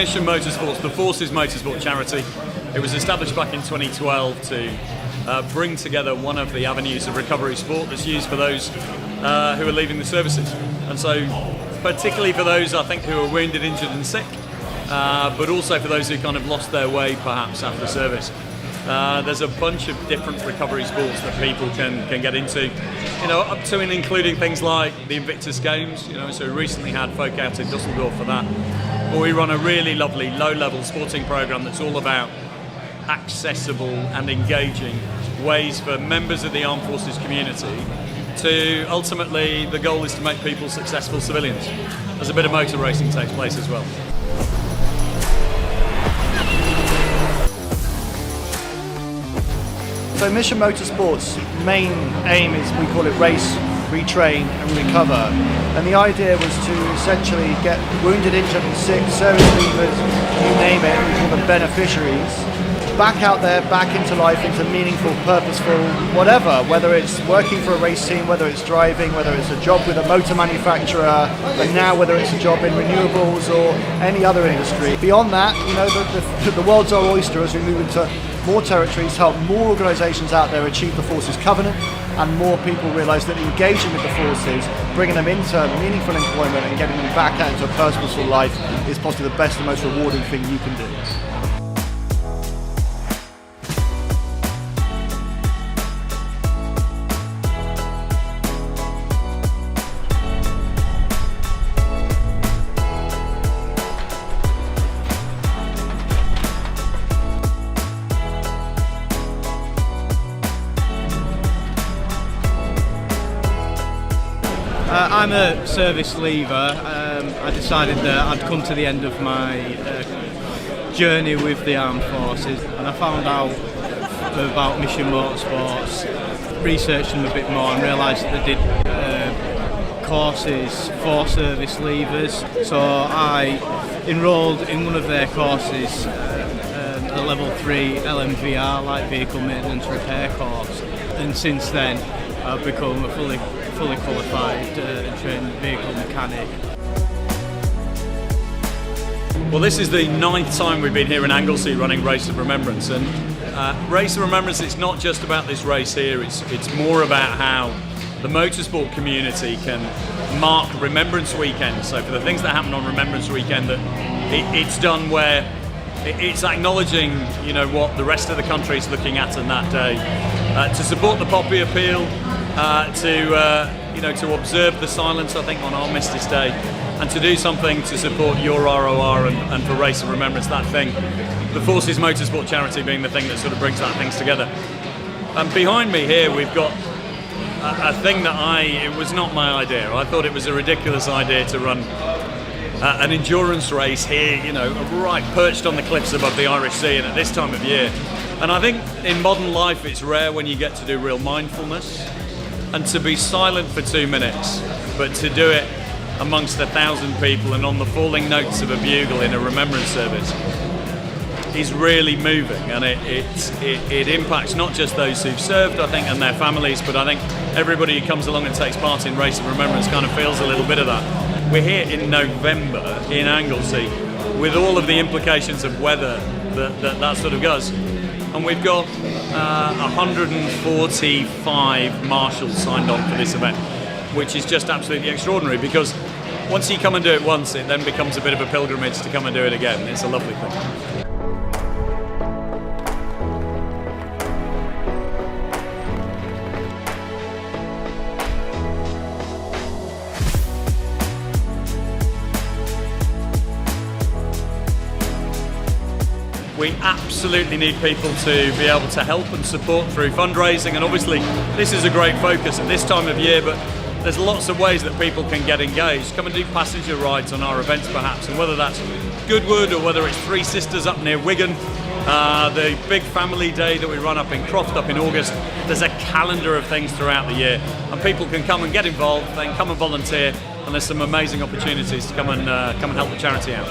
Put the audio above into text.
Mission Motorsports, the Forces Motorsport charity, it was established back in 2012 to bring together one of the avenues of recovery sport that's used for those who are leaving the services. And so, particularly for those, I think, who are wounded, injured and sick, but also for those who kind of lost their way perhaps after service. There's a bunch of different recovery sports that people can get into, up to and including things like the Invictus Games, so we recently had folk out in Dusseldorf for that. But we run a really lovely low-level sporting program that's all about accessible and engaging ways for members of the armed forces community to ultimately, the goal is to make people successful civilians. There's a bit of motor racing takes place as well. So Mission Motorsports' main aim is, we call it race, retrain and recover. And the idea was to essentially get wounded, injured and sick, service leavers, you name it, we call them beneficiaries, back out there, back into life, into meaningful, purposeful, whatever, whether it's working for a race team, whether it's driving, whether it's a job with a motor manufacturer, and now whether it's a job in renewables or any other industry. Beyond that, the world's our oyster as we move into more territories, help more organisations out there achieve the Forces Covenant, and more people realise that engaging with the Forces, bringing them into meaningful employment and getting them back out into a purposeful life is possibly the best and most rewarding thing you can do. I'm a service leaver. I decided that I'd come to the end of my journey with the armed forces, and I found out about Mission Motorsports, researched them a bit more and realised that they did courses for service leavers. So I enrolled in one of their courses, a level 3 LMVR, light vehicle maintenance repair course, and since then I've become a fully qualified and trained vehicle mechanic. Well, this is the 9th time we've been here in Anglesey running Race of Remembrance, and Race of Remembrance, it's not just about this race here, it's more about how the motorsport community can mark Remembrance Weekend. So for the things that happen on Remembrance Weekend, that it's done where it's acknowledging what the rest of the country is looking at on that day, to support the Poppy Appeal, to observe the silence, I think, on Armistice Day, and to do something to support your ROR and for Race of Remembrance, that thing. The Forces Motorsport charity being the thing that sort of brings that things together. And behind me here we've got a thing that it was not my idea. I thought it was a ridiculous idea to run an endurance race here, right perched on the cliffs above the Irish Sea and at this time of year. And I think in modern life it's rare when you get to do real mindfulness and to be silent for 2 minutes, but to do it amongst 1,000 people and on the falling notes of a bugle in a remembrance service is really moving, and it impacts not just those who've served, I think, and their families, but I think everybody who comes along and takes part in Race of Remembrance kind of feels a little bit of that. We're here in November in Anglesey with all of the implications of weather that sort of goes, and we've got 145 marshals signed on for this event, which is just absolutely extraordinary, because once you come and do it once, it then becomes a bit of a pilgrimage to come and do it again. It's a lovely thing. We absolutely need people to be able to help and support through fundraising, and obviously this is a great focus at this time of year, but there's lots of ways that people can get engaged. Come and do passenger rides on our events perhaps, and whether that's Goodwood or whether it's Three Sisters up near Wigan, the big family day that we run up in Croft up in August. There's a calendar of things throughout the year, and people can come and get involved, they can come and volunteer, and there's some amazing opportunities to come and help the charity out.